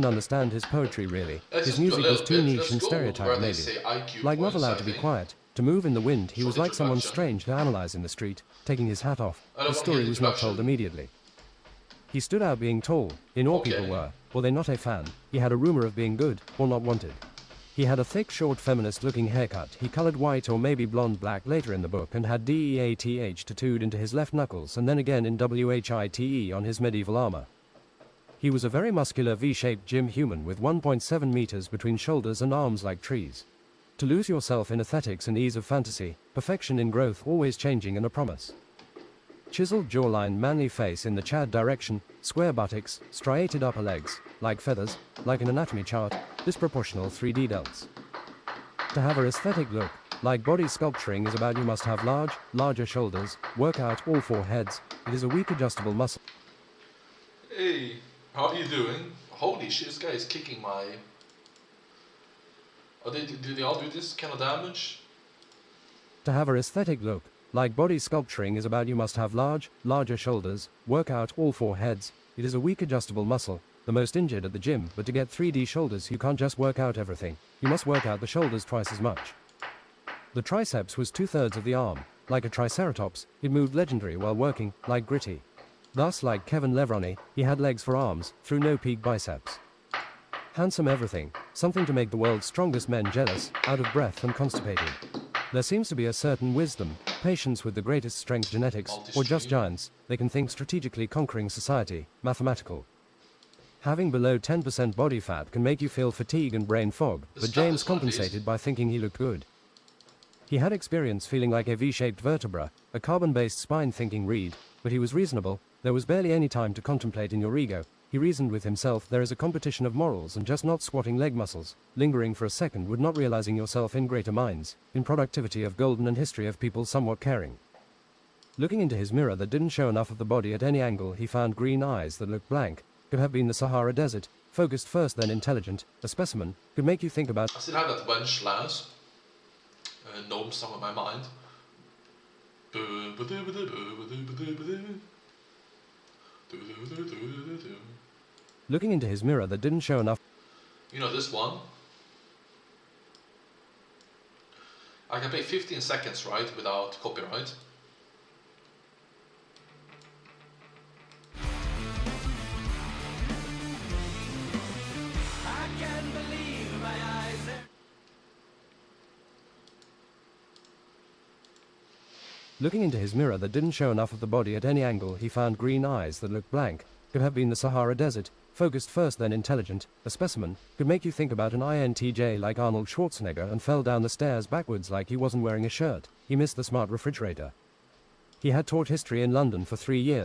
understand his poetry really. His music was too niche and stereotyped maybe. Like not allowed to be quiet, to move in the wind, he was like someone strange to analyze in the street, taking his hat off. His story was not told immediately. He stood out being tall, in all people were they not a fan. He had a rumor of being good, or not wanted. He had a thick, short, feminist-looking haircut. He colored white or maybe blonde-black later in the book and had DEATH tattooed into his left knuckles and then again in WHITE on his medieval armor. He was a very muscular V-shaped gym human with 1.7 meters between shoulders and arms like trees. To lose yourself in aesthetics and ease of fantasy, perfection in growth always changing and a promise. Chiseled jawline, manly face in the Chad direction, square buttocks, striated upper legs, like feathers, like an anatomy chart, disproportional 3D delts. To have a aesthetic look, like body sculpturing is about you must have larger shoulders, work out all four heads, it is a weak adjustable muscle. Hey, how are you doing? Holy shit, this guy is kicking my... do they all do this kind of damage? To have a aesthetic look, like body sculpturing is about you must have larger shoulders, work out all four heads, it is a weak adjustable muscle, the most injured at the gym, but to get 3D shoulders you can't just work out everything, you must work out the shoulders twice as much. The triceps was 2/3 of the arm, like a triceratops, it moved legendary while working, like Gritty. Thus, like Kevin Levrone, he had legs for arms, through no peak biceps. Handsome everything, something to make the world's strongest men jealous, out of breath and constipated. There seems to be a certain wisdom, patience with the greatest strength genetics, or just giants, they can think strategically conquering society, mathematical. Having below 10% body fat can make you feel fatigue and brain fog, but James compensated by thinking he looked good. He had experience feeling like a V-shaped vertebra, a carbon-based spine thinking Reed, but he was reasonable, there was barely any time to contemplate in your ego. He reasoned with himself there is a competition of morals and just not squatting leg muscles, lingering for a second would not realizing yourself in greater minds, in productivity of golden and history of people somewhat caring. Looking into his mirror that didn't show enough of the body at any angle he found green eyes that looked blank, could have been the Sahara Desert, focused first then intelligent, a specimen, could make you think about... I still have that wench last. Gnome song in my mind. Looking into his mirror that didn't show enough... You know this one? I can play 15 seconds, right, without copyright. I can't believe my eyes. Looking into his mirror that didn't show enough of the body at any angle he found green eyes that looked blank, could have been the Sahara Desert, focused first then intelligent, a specimen, could make you think about an INTJ like Arnold Schwarzenegger and fell down the stairs backwards like he wasn't wearing a shirt, he missed the smart refrigerator. He had taught history in London for 3 years.